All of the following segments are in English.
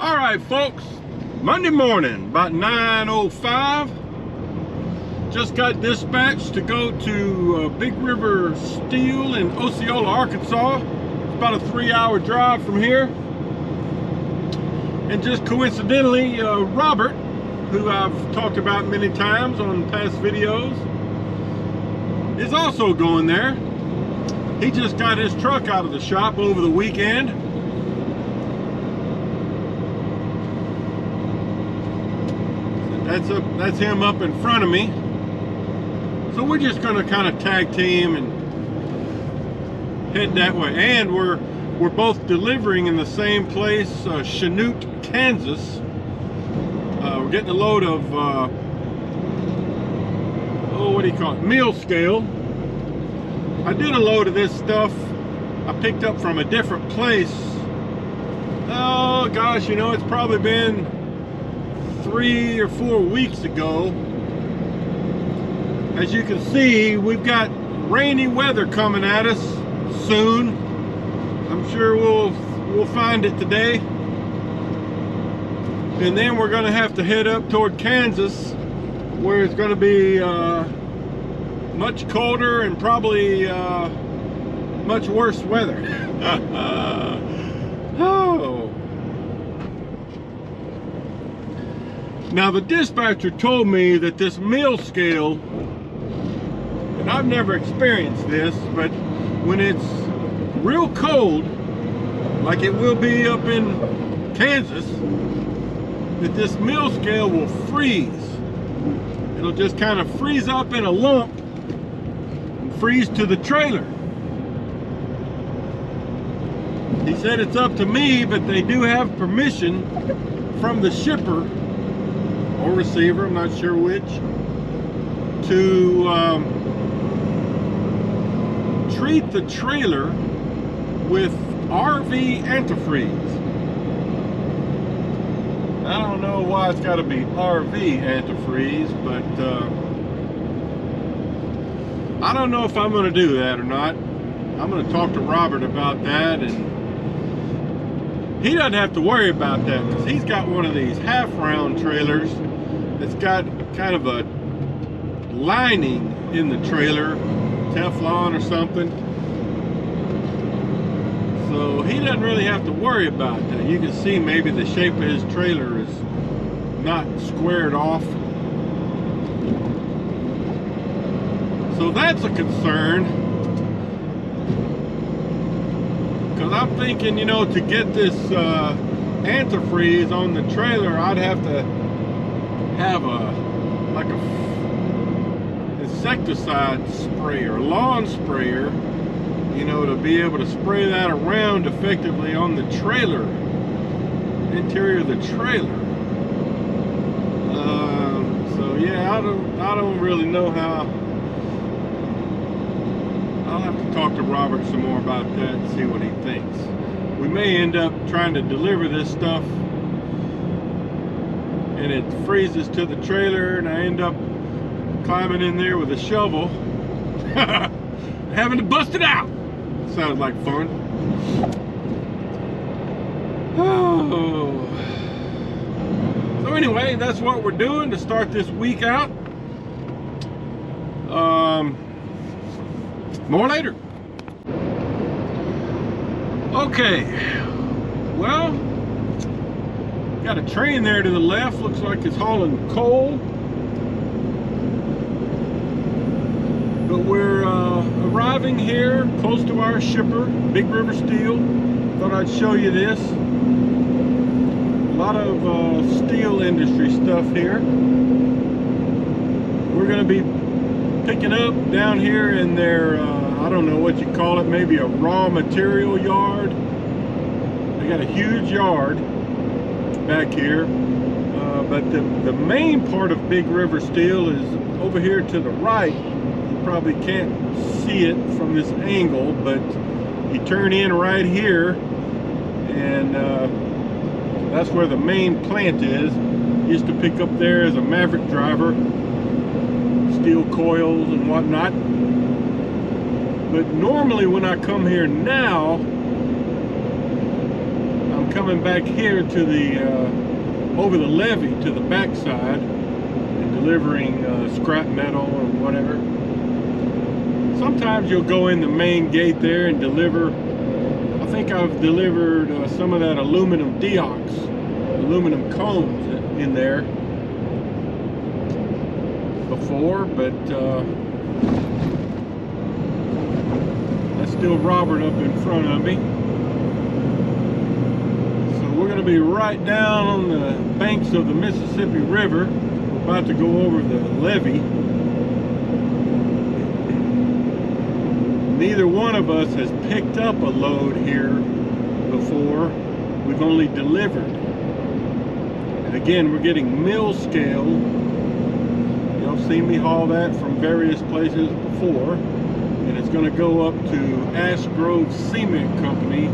All right, folks, Monday morning, about 9:05. Just got dispatched to go to Big River Steel in Osceola, Arkansas. It's about a 3-hour drive from here. And just coincidentally, Robert, who I've talked about many times on past videos, is also going there. He just got his truck out of the shop over the weekend. That's him up in front of me. So we're just going to kind of tag team and head that way. And we're both delivering in the same place, Chanute, Kansas. We're getting a load of what do you call it? Meal scale. I did a load of this stuff I picked up from a different place. Oh gosh, you know, it's probably been 3 or 4 weeks ago. As you can see, we've got rainy weather coming at us soon. I'm sure we'll find it today. And then we're gonna have to head up toward Kansas, where it's gonna be much colder and probably much worse weather. Oh. Now the dispatcher told me that this meal scale, and I've never experienced this, but when it's real cold, like it will be up in Kansas, that this meal scale will freeze. It'll just kind of freeze up in a lump and freeze to the trailer. He said it's up to me, but they do have permission from the shipper or receiver, I'm not sure which, to treat the trailer with RV antifreeze. I don't know why it's got to be RV antifreeze, but I don't know if I'm going to do that or not. I'm going to talk to Robert about that, and he doesn't have to worry about that because he's got one of these half-round trailers that's got kind of a lining in the trailer, Teflon or something. So he doesn't really have to worry about that. You can see maybe the shape of his trailer is not squared off. So that's a concern. Because I'm thinking, you know, to get this antifreeze on the trailer, I'd have to have like a insecticide sprayer, lawn sprayer, you know, to be able to spray that around effectively on the trailer, interior of the trailer. So yeah, I don't really know how. I'll have to talk to Robert some more about that and see what he thinks. We may end up trying to deliver this stuff and it freezes to the trailer and I end up climbing in there with a shovel having to bust it out. Sounds like fun. Oh. So anyway, that's what we're doing to start this week out. More later. Okay. Well, got a train there to the left. Looks like it's hauling coal. But we're arriving here close to our shipper, Big River Steel. Thought I'd show you this. A lot of steel industry stuff here. We're going to be picking up down here in their, I don't know what you call it, maybe a raw material yard. They got a huge yard back here. But the main part of Big River Steel is over here to the right. Probably can't see it from this angle, but you turn in right here and that's where the main plant is. Used to pick up there as a Maverick driver, steel coils and whatnot. But normally when I come here now, I'm coming back here to the over the levee to the backside and delivering scrap metal or whatever. Sometimes you'll go in the main gate there and deliver. I think I've delivered some of that aluminum deox, aluminum cones in there before, but that's still Robert up in front of me. So we're going to be right down on the banks of the Mississippi River. We're about to go over the levee. Neither one of us has picked up a load here before. We've only delivered. And again, we're getting mill scale. Y'all seen me haul that from various places before. And it's going to go up to Ash Grove Cement Company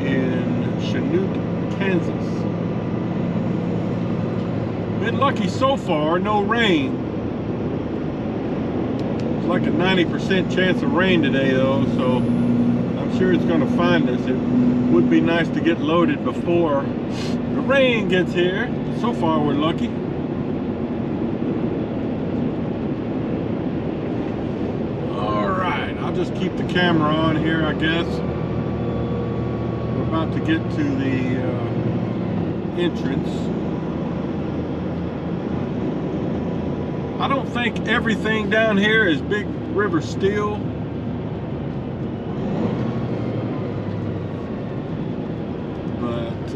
in Chanute, Kansas. Been lucky so far, no rain. Like a 90% chance of rain today though, so I'm sure it's going to find us. It would be nice to get loaded before the rain gets here. So far we're lucky. Alright, I'll just keep the camera on here, I guess. We're about to get to the entrance. I don't think everything down here is Big River steel. But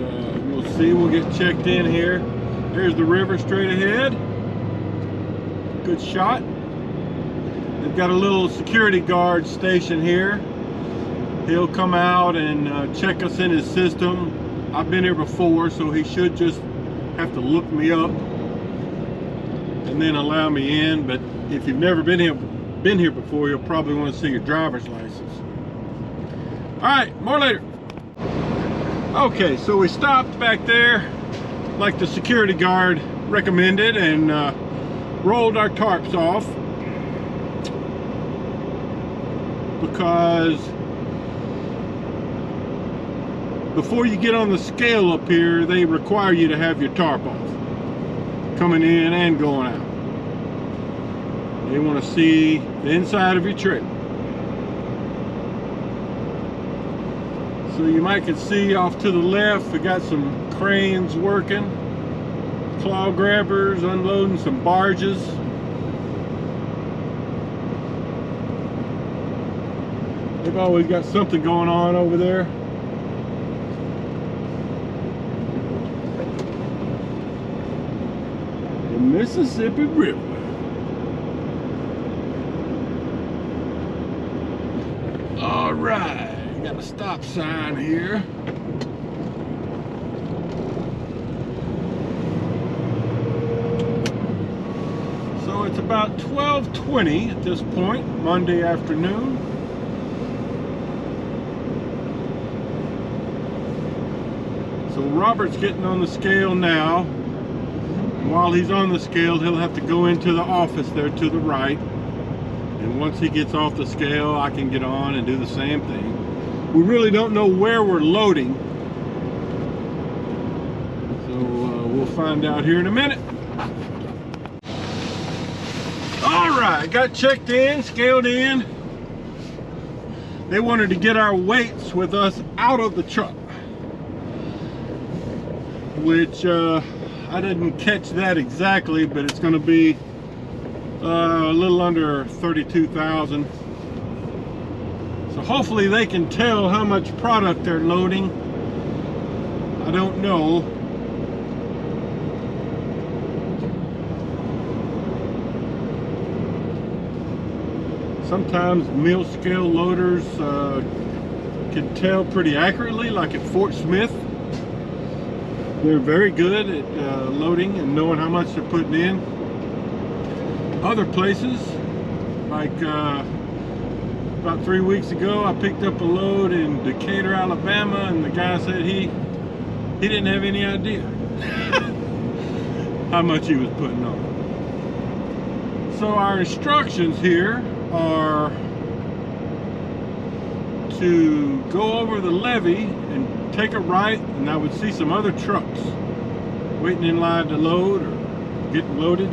we'll see. We'll get checked in here. There's the river straight ahead. Good shot. They've got a little security guard station here. He'll come out and check us in his system. I've been here before, so he should just have to look me up and then allow me in. But if you've never been here before, you'll probably want to see your driver's license. All right, more later. Okay, so we stopped back there like the security guard recommended and rolled our tarps off because before you get on the scale up here, they require you to have your tarp off, coming in and going out. They want to see the inside of your trailer. So you might can see off to the left, we got some cranes working, claw grabbers unloading some barges. They've always got something going on over there. The Mississippi River. All right, got a stop sign here. So it's about 12:20 at this point, Monday afternoon. So Robert's getting on the scale now. While he's on the scale, he'll have to go into the office there to the right. And once he gets off the scale, I can get on and do the same thing. We really don't know where we're loading. So we'll find out here in a minute. All right, got checked in, scaled in. They wanted to get our weights with us out of the truck, which I didn't catch that exactly, but it's going to be a little under 32,000. So hopefully they can tell how much product they're loading. I don't know. Sometimes mill scale loaders can tell pretty accurately, like at Fort Smith. They're very good at loading and knowing how much they're putting in. Other places, like about 3 weeks ago, I picked up a load in Decatur, Alabama, and the guy said he didn't have any idea how much he was putting on. So our instructions here are to go over the levee and take a right and I would see some other trucks waiting in line to load or getting loaded.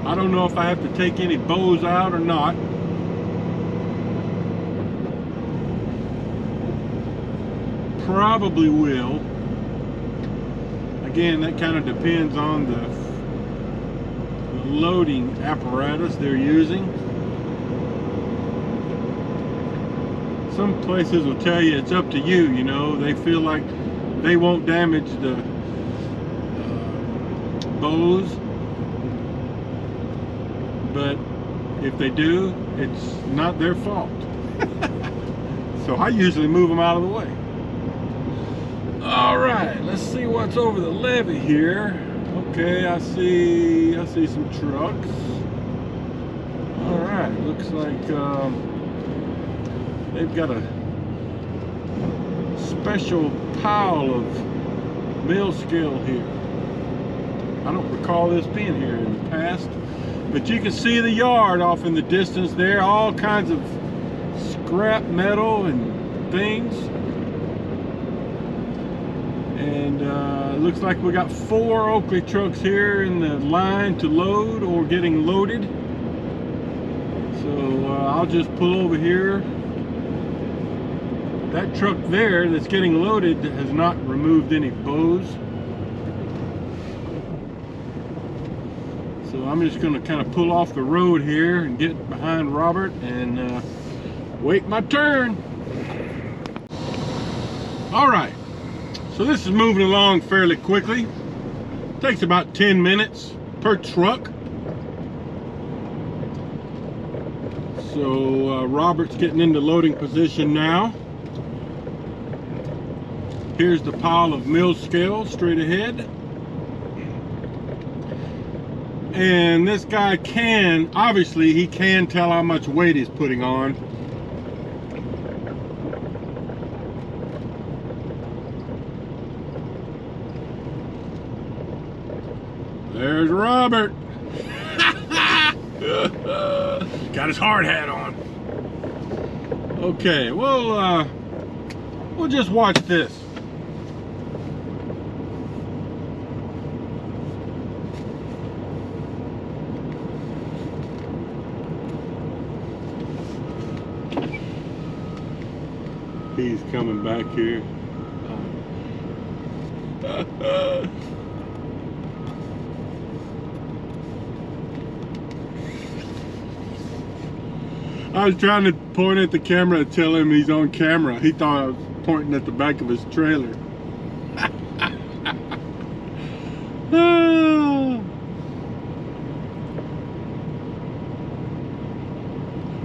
I don't know if I have to take any bows out or not. Probably will. Again, that kind of depends on the loading apparatus they're using. Some places will tell you it's up to you, you know. They feel like they won't damage the bows, but if they do, it's not their fault. So I usually move them out of the way. All right, let's see what's over the levee here. Okay, I see some trucks. All right, looks like they've got a special pile of mill scale here. I don't recall this being here in the past, but you can see the yard off in the distance there. All kinds of scrap metal and things. And it looks like we got 4 Oakley trucks here in the line to load or getting loaded. So I'll just pull over here. That truck there that's getting loaded has not removed any bows. So I'm just going to kind of pull off the road here and get behind Robert and wait my turn. All right. So this is moving along fairly quickly. Takes about 10 minutes per truck. So Robert's getting into loading position now. Here's the pile of mill scale straight ahead. And this guy obviously he can tell how much weight he's putting on. There's Robert. Got his hard hat on. Okay, well, we'll just watch this. He's coming back here. I was trying to point at the camera to tell him he's on camera. He thought I was pointing at the back of his trailer.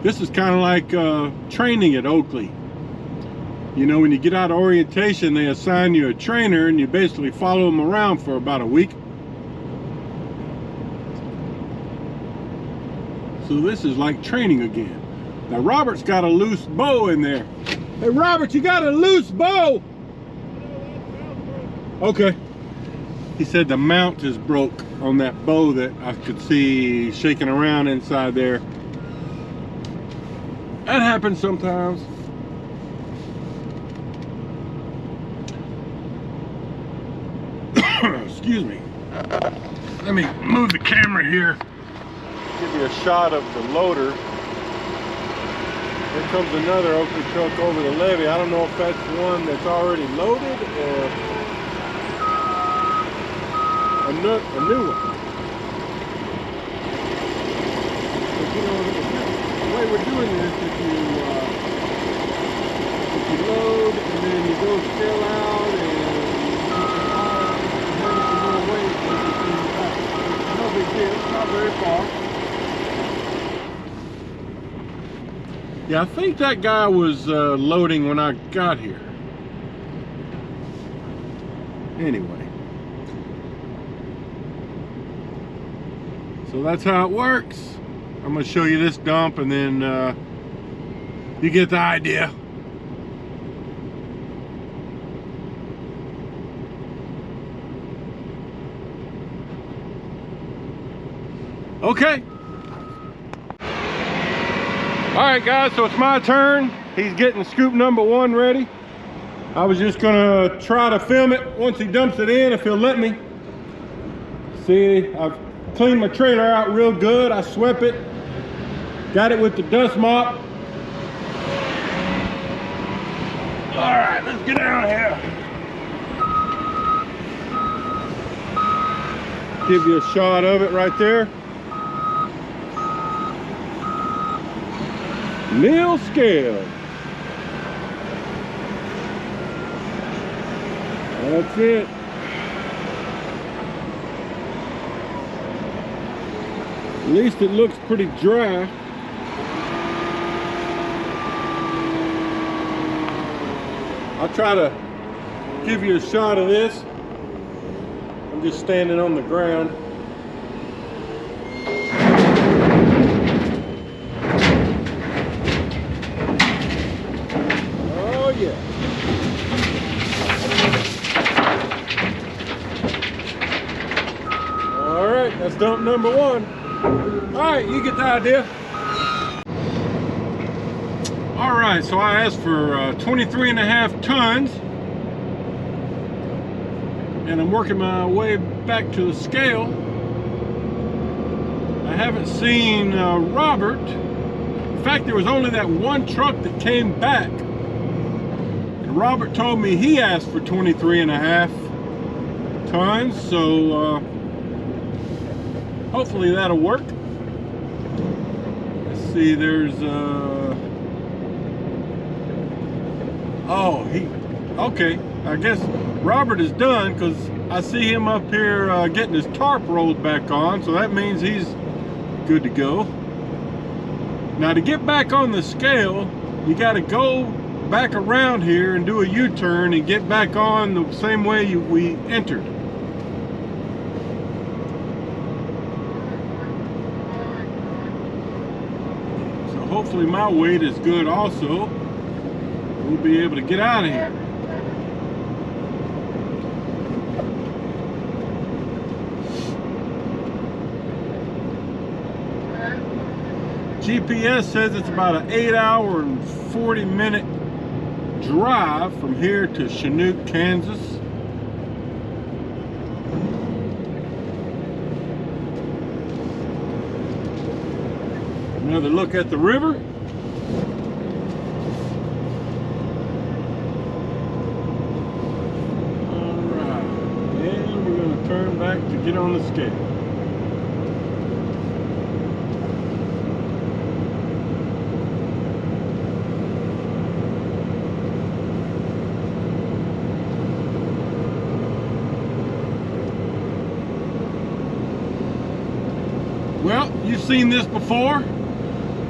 This is kind of like training at Oakley. You know, when you get out of orientation, they assign you a trainer and you basically follow them around for about a week. So this is like training again. Now Robert's got a loose bow in there. Hey Robert, you got a loose bow! Okay. He said the mount is broke on that bow that I could see shaking around inside there. That happens sometimes. Excuse me. Let me move the camera here. Give you a shot of the loader. Here comes another Oakley truck over the levee. I don't know if that's one that's already loaded or a new one. But you know, the way we're doing this, if you load and then you go fill out and no big deal, it's not very far. Yeah, I think that guy was loading when I got here. Anyway. So that's how it works. I'm going to show you this dump and then you get the idea. Okay. All right, guys, so it's my turn. He's getting scoop number 1 ready. I was just gonna try to film it once he dumps it in, if he'll let me. See, I've cleaned my trailer out real good. I swept it, got it with the dust mop. All right, let's get down here. Give you a shot of it right there. Nil scale. That's it. At least it looks pretty dry. I'll try to give you a shot of this. I'm just standing on the ground. Oh yeah. All right, that's dump number one. All right, you get the idea. All right, so I asked for 23.5 tons, and I'm working my way back to the scale. I haven't seen Robert. In fact, there was only that one truck that came back, and Robert told me he asked for 23.5 tons, so hopefully that'll work. Let's see, there's oh, okay, I guess Robert is done, because I see him up here getting his tarp rolled back on, so that means he's good to go. Now, to get back on the scale, you got to go back around here and do a U-turn and get back on the same way we entered. So hopefully my weight is good also. We'll be able to get out of here. GPS says it's about an 8-hour and 40-minute drive from here to Chinook, Kansas. Another look at the river. Turn back to get on the scale. Well, you've seen this before.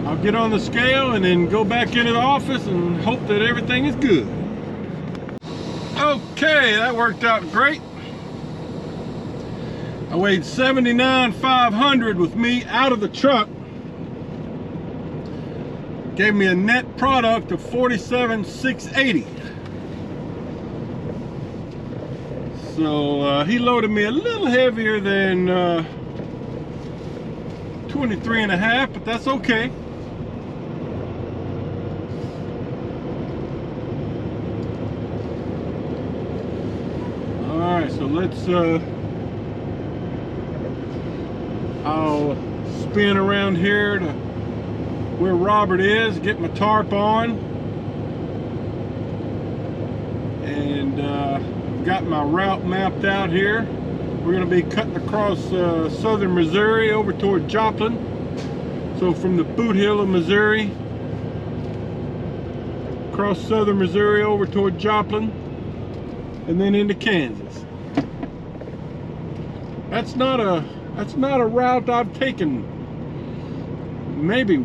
I'll get on the scale and then go back into the office and hope that everything is good. Okay, that worked out great. I weighed 79,500 with me out of the truck. Gave me a net product of 47,680. So he loaded me a little heavier than 23.5, but that's okay. All right, so let's I'll spin around here to where Robert is, get my tarp on, and I've got my route mapped out here. We're going to be cutting across southern Missouri over toward Joplin. So from the boot hill of Missouri, across southern Missouri over toward Joplin, and then into Kansas. That's not a route I've taken maybe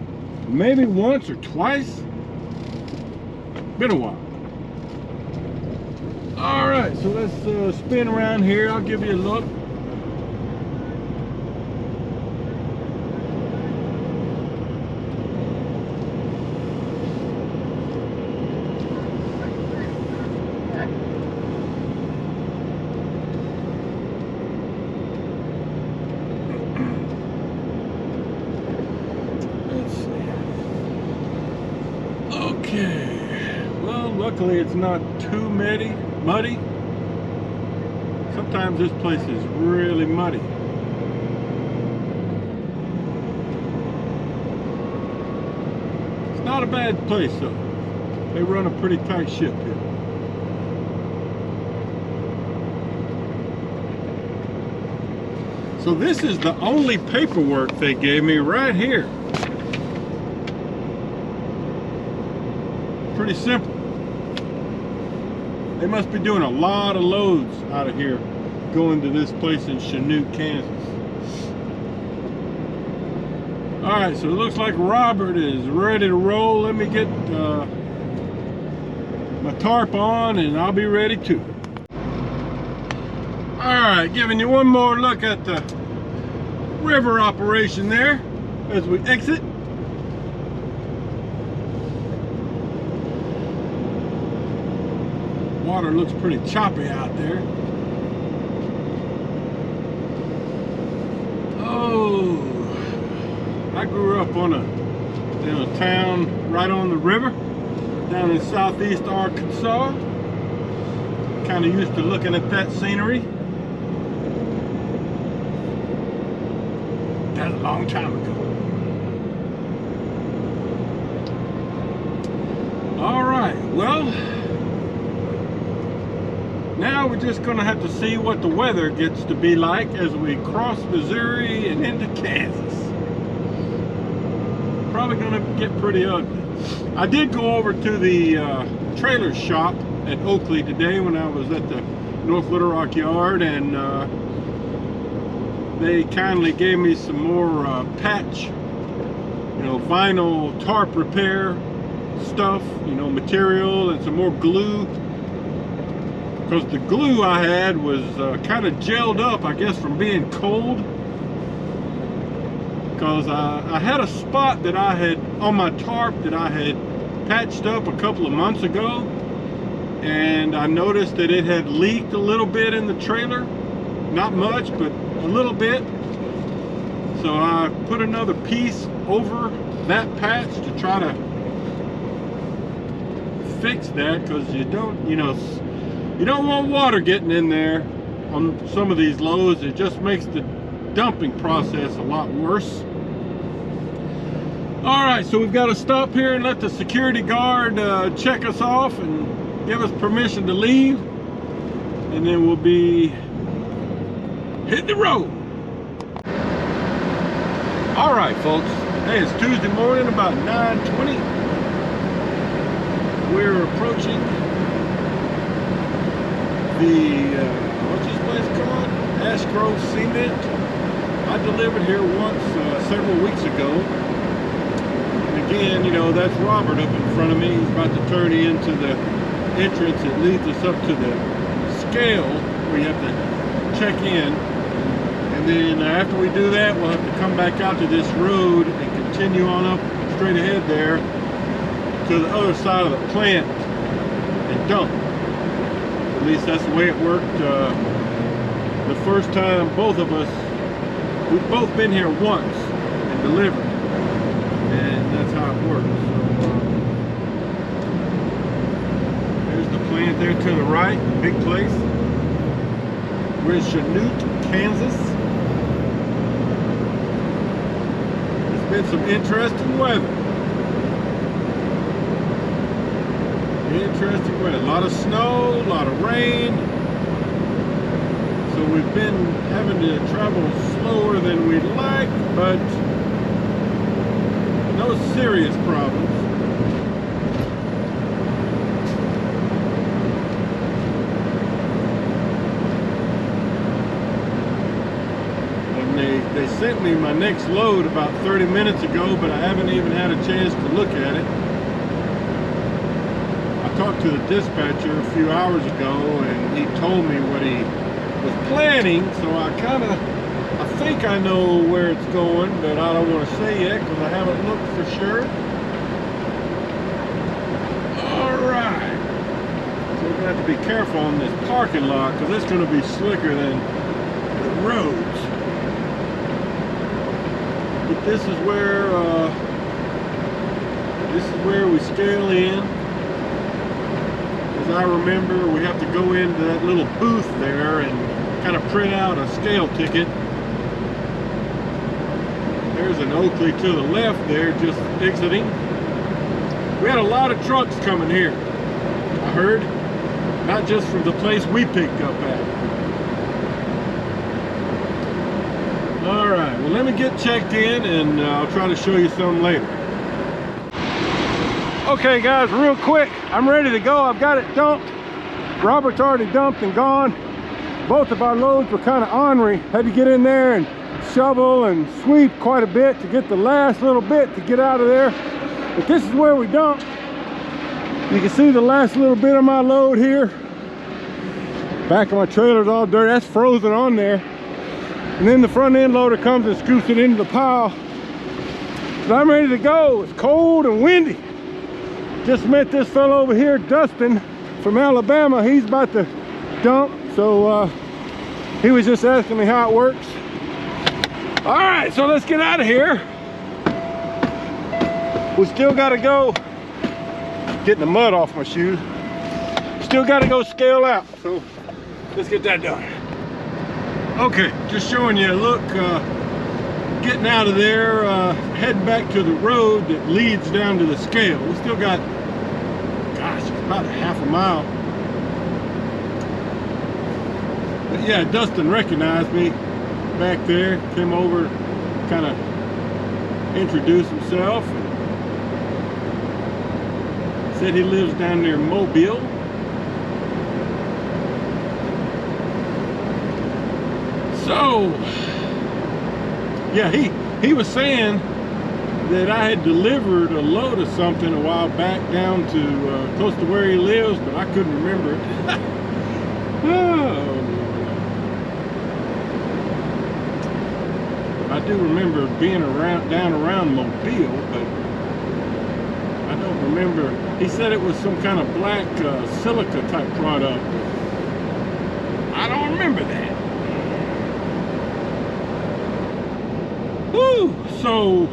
once or twice. Been a while. All right, so let's spin around here. I'll give you a look. Luckily, it's not too muddy. Sometimes this place is really muddy. It's not a bad place though. They run a pretty tight ship here. So this is the only paperwork they gave me right here. Pretty simple. They must be doing a lot of loads out of here going to this place in Chanute, Kansas. Alright, so it looks like Robert is ready to roll. Let me get my tarp on and I'll be ready too. Alright, giving you one more look at the river operation there as we exit. Water looks pretty choppy out there. Oh, I grew up in a town right on the river down in southeast Arkansas. Kind of used to looking at that scenery. That's a long time ago. All right, well, now we're just gonna have to see what the weather gets to be like as we cross Missouri and into Kansas. Probably gonna get pretty ugly. I did go over to the trailer shop at Oakley today when I was at the North Little Rock yard, and they kindly gave me some more patch, vinyl tarp repair stuff, material, and some more glue. Because the glue I had was kind of gelled up, I guess, from being cold. Because I had a spot that I had on my tarp that I had patched up a couple of months ago, and I noticed that it had leaked a little bit in the trailer. Not much, but a little bit. So I put another piece over that patch to try to fix that, because you don't want water getting in there on some of these loads. It just makes the dumping process a lot worse. Alright, so we've got to stop here and let the security guard check us off and give us permission to leave, and then we'll be hitting the road. Alright folks, hey, it's Tuesday morning about 9:20. We're approaching the, what's this place called? Ash Grove Cement. I delivered here once several weeks ago. And again, that's Robert up in front of me. He's about to turn into the entrance that leads us up to the scale where you have to check in. And then after we do that, we'll have to come back out to this road and continue on up straight ahead there to the other side of the plant and dump. At least that's the way it worked the first time both of us, we've both been here once and delivered, and that's how it works. So, there's the plant there to the right, big place. We're in Chanute, Kansas. It's been some interesting weather. Interesting weather. A lot of snow, a lot of rain. So we've been having to travel slower than we'd like, but no serious problems. And they sent me my next load about 30 minutes ago, but I haven't even had a chance to look at it. I talked to the dispatcher a few hours ago, and he told me what he was planning, so I think I know where it's going, but I don't want to say yet because I haven't looked for sure. Alright, so we're going to have to be careful on this parking lot because it's going to be slicker than the roads. But this is where we scale in. as I remember, we have to go into that little booth there and kind of print out a scale ticket. There's an Oakley to the left there, just exiting. We had a lot of trucks coming here, I heard, not just from the place we picked up at. All right, well, let me get checked in and I'll try to show you some later. Okay guys, real quick, I'm ready to go. I've got it dumped. Robert's already dumped and gone. Both of our loads were kind of ornery. Had to get in there and shovel and sweep quite a bit to get the last little bit to get out of there. But this is where we dumped. You can see the last little bit of my load here. Back of my trailer's all dirty. That's frozen on there. And then the front end loader comes and scoops it into the pile. But I'm ready to go. It's cold and windy. Just met this fellow over here, Dustin, from Alabama. He's about to dump. So he was just asking me how it works. All right, so let's get out of here. We still got to go. Getting the mud off my shoes. Still got to go scale out. So let's get that done. Okay, just showing you a look, getting out of there, heading back to the road that leads down to the scale. We still got, gosh, it's about a half a mile. But yeah, Dustin recognized me back there, came over, kind of introduced himself. Said he lives down near Mobile. So, yeah, he was saying that I had delivered a load of something a while back down to close to where he lives, but I couldn't remember it. Oh, I do remember being down around Mobile, but I don't remember. He said it was some kind of black silica type product. I don't remember that. Woo! So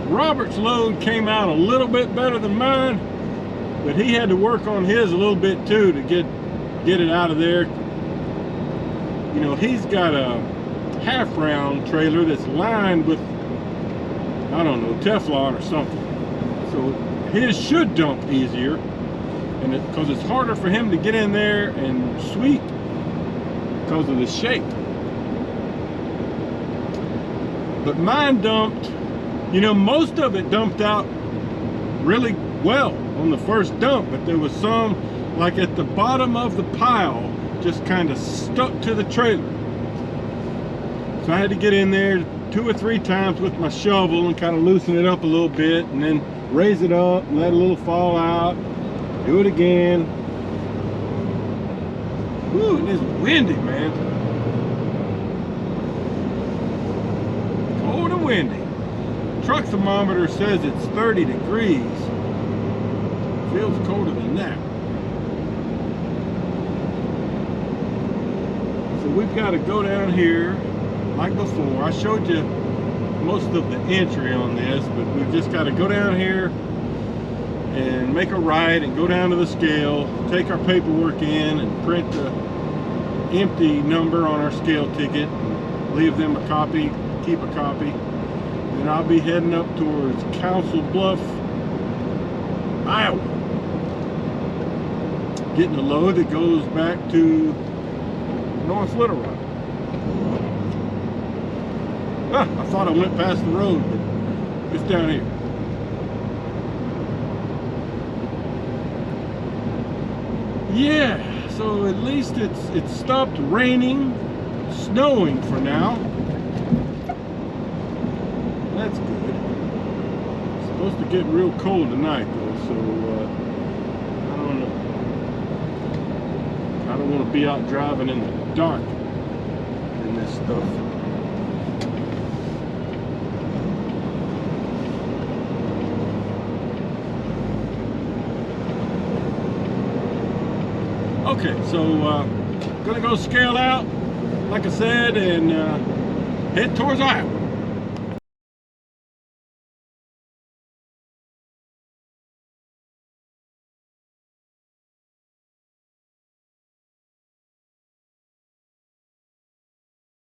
Robert's load came out a little bit better than mine, but he had to work on his a little bit too to get it out of there. You know, he's got a half-round trailer that's lined with, I don't know, Teflon or something. So his should dump easier, and because it's harder for him to get in there and sweep because of the shape. But mine dumped, you know, most of it dumped out really well on the first dump, but there was some, like at the bottom of the pile, just kind of stuck to the trailer. So I had to get in there 2 or 3 times with my shovel and kind of loosen it up a little bit, and then raise it up and let a little fall out. Do it again. Ooh, and it's windy, man. Cold and windy. Truck thermometer says it's 30 degrees. Feels colder than that. So we've got to go down here like before. I showed you most of the entry on this, but we've just got to go down here and make a right and go down to the scale, take our paperwork in and print the empty number on our scale ticket, leave them a copy, keep a copy, and I'll be heading up towards Council Bluff, Iowa, getting a load that goes back to North Little Rock. I thought I went past the road, but it's down here. Yeah, so at least it's stopped raining, snowing for now. That's good. It's supposed to get real cold tonight though, so I don't know. I don't want to be out driving in the dark in this stuff. Okay, so gonna go scale out, like I said, and head towards Iowa.